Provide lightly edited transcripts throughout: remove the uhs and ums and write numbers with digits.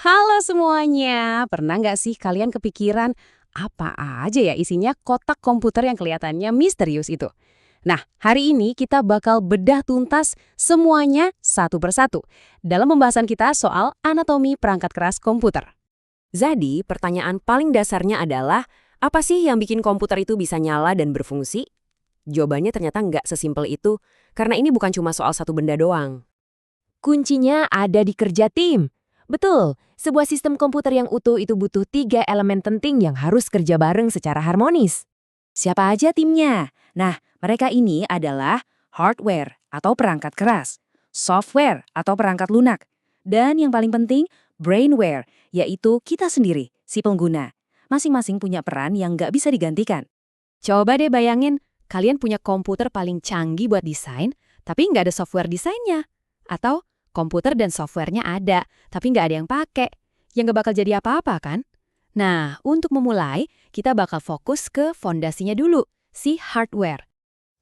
Halo semuanya, pernah nggak sih kalian kepikiran apa aja ya isinya kotak komputer yang kelihatannya misterius itu? Nah, hari ini kita bakal bedah tuntas semuanya satu persatu dalam pembahasan kita soal anatomi perangkat keras komputer. Jadi, pertanyaan paling dasarnya adalah, apa sih yang bikin komputer itu bisa nyala dan berfungsi? Jawabannya ternyata nggak sesimpel itu, karena ini bukan cuma soal satu benda doang. Kuncinya ada di kerja tim. Betul, sebuah sistem komputer yang utuh itu butuh 3 elemen penting yang harus kerja bareng secara harmonis. Siapa aja timnya? Nah, mereka ini adalah hardware atau perangkat keras, software atau perangkat lunak, dan yang paling penting, brainware, yaitu kita sendiri, si pengguna. Masing-masing punya peran yang nggak bisa digantikan. Coba deh bayangin, kalian punya komputer paling canggih buat desain, tapi nggak ada software desainnya. Atau komputer dan softwarenya ada, tapi nggak ada yang pakai. Yang nggak bakal jadi apa-apa kan? Nah, untuk memulai, kita bakal fokus ke fondasinya dulu, si hardware.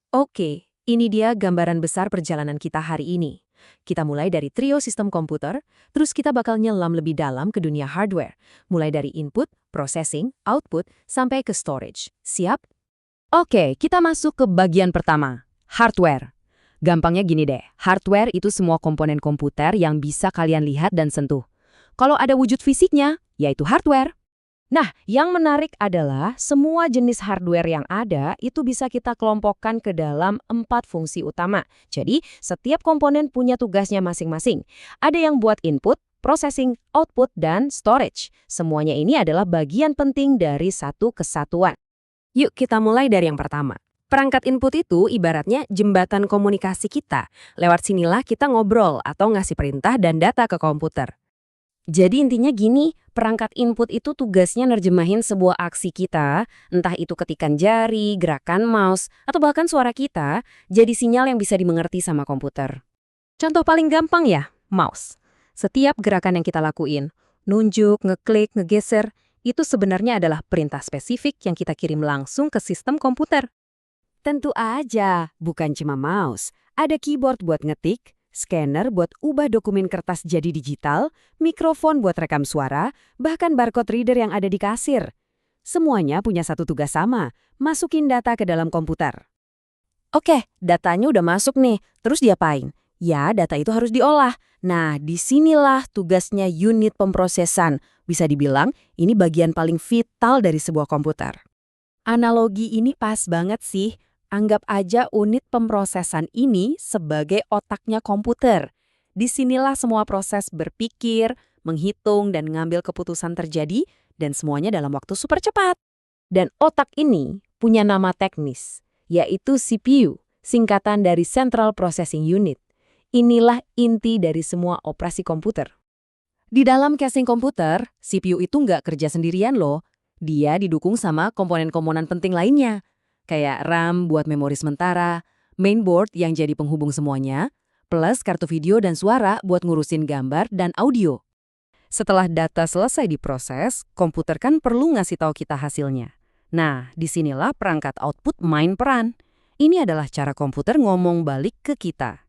Oke, ini dia gambaran besar perjalanan kita hari ini. Kita mulai dari trio sistem komputer, terus kita bakal nyelam lebih dalam ke dunia hardware. Mulai dari input, processing, output, sampai ke storage. Siap? Oke, kita masuk ke bagian pertama, hardware. Gampangnya gini deh, hardware itu semua komponen komputer yang bisa kalian lihat dan sentuh. Kalau ada wujud fisiknya, yaitu hardware. Nah, yang menarik adalah semua jenis hardware yang ada itu bisa kita kelompokkan ke dalam 4 fungsi utama. Jadi, setiap komponen punya tugasnya masing-masing. Ada yang buat input, processing, output, dan storage. Semuanya ini adalah bagian penting dari satu kesatuan. Yuk kita mulai dari yang pertama. Perangkat input itu ibaratnya jembatan komunikasi kita. Lewat sinilah kita ngobrol atau ngasih perintah dan data ke komputer. Jadi intinya gini, perangkat input itu tugasnya nerjemahin sebuah aksi kita, entah itu ketikan jari, gerakan mouse, atau bahkan suara kita, jadi sinyal yang bisa dimengerti sama komputer. Contoh paling gampang ya, mouse. Setiap gerakan yang kita lakuin, nunjuk, ngeklik, ngegeser, itu sebenarnya adalah perintah spesifik yang kita kirim langsung ke sistem komputer. Tentu aja, bukan cuma mouse. Ada keyboard buat ngetik, scanner buat ubah dokumen kertas jadi digital, mikrofon buat rekam suara, bahkan barcode reader yang ada di kasir. Semuanya punya satu tugas sama, masukin data ke dalam komputer. Oke, datanya udah masuk nih, terus diapain? Ya, data itu harus diolah. Nah, disinilah tugasnya unit pemrosesan. Bisa dibilang, ini bagian paling vital dari sebuah komputer. Analogi ini pas banget sih. Anggap aja unit pemrosesan ini sebagai otaknya komputer. Disinilah semua proses berpikir, menghitung, dan ngambil keputusan terjadi, dan semuanya dalam waktu super cepat. Dan otak ini punya nama teknis, yaitu CPU, singkatan dari Central Processing Unit. Inilah inti dari semua operasi komputer. Di dalam casing komputer, CPU itu nggak kerja sendirian loh. Dia didukung sama komponen-komponen penting lainnya. Kayak RAM buat memori sementara, mainboard yang jadi penghubung semuanya, plus kartu video dan suara buat ngurusin gambar dan audio. Setelah data selesai diproses, komputer kan perlu ngasih tahu kita hasilnya. Nah, disinilah perangkat output main peran. Ini adalah cara komputer ngomong balik ke kita.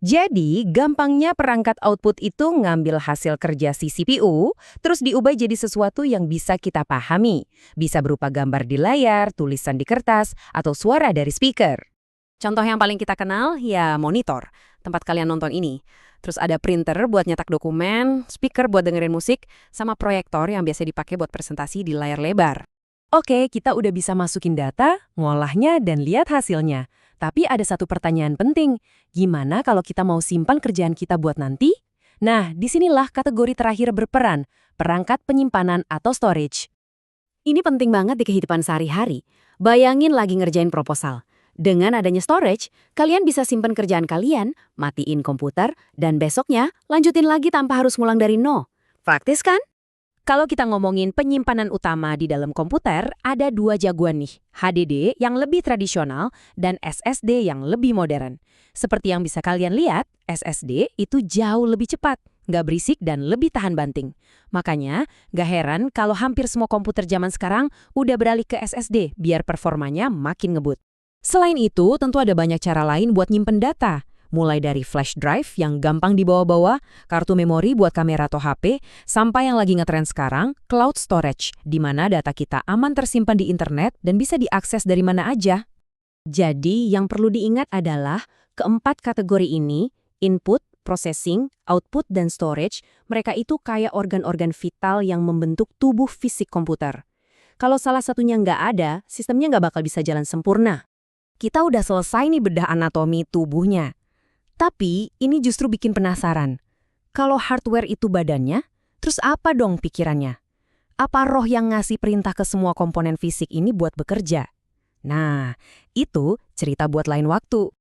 Jadi, gampangnya perangkat output itu ngambil hasil kerja si CPU, terus diubah jadi sesuatu yang bisa kita pahami. Bisa berupa gambar di layar, tulisan di kertas, atau suara dari speaker. Contoh yang paling kita kenal, ya monitor, tempat kalian nonton ini. Terus ada printer buat nyetak dokumen, speaker buat dengerin musik, sama proyektor yang biasa dipakai buat presentasi di layar lebar. Oke, kita udah bisa masukin data, ngolahnya, dan lihat hasilnya. Tapi ada satu pertanyaan penting, gimana kalau kita mau simpan kerjaan kita buat nanti? Nah, disinilah kategori terakhir berperan, perangkat penyimpanan atau storage. Ini penting banget di kehidupan sehari-hari. Bayangin lagi ngerjain proposal. Dengan adanya storage, kalian bisa simpan kerjaan kalian, matiin komputer, dan besoknya lanjutin lagi tanpa harus ngulang dari nol. Praktis kan? Kalau kita ngomongin penyimpanan utama di dalam komputer, ada 2 jagoan nih, HDD yang lebih tradisional dan SSD yang lebih modern. Seperti yang bisa kalian lihat, SSD itu jauh lebih cepat, nggak berisik dan lebih tahan banting. Makanya, nggak heran kalau hampir semua komputer zaman sekarang udah beralih ke SSD biar performanya makin ngebut. Selain itu, tentu ada banyak cara lain buat nyimpen data. mulai dari flash drive yang gampang dibawa-bawa, kartu memori buat kamera atau HP, sampai yang lagi ngetren sekarang, cloud storage, di mana data kita aman tersimpan di internet dan bisa diakses dari mana aja. Jadi, yang perlu diingat adalah keempat kategori ini, input, processing, output, dan storage, mereka itu kayak organ-organ vital yang membentuk tubuh fisik komputer. Kalau salah satunya nggak ada, sistemnya nggak bakal bisa jalan sempurna. Kita udah selesai nih bedah anatomi tubuhnya. Tapi ini justru bikin penasaran. Kalau hardware itu badannya, terus apa dong pikirannya? Apa roh yang ngasih perintah ke semua komponen fisik ini buat bekerja? Nah, itu cerita buat lain waktu.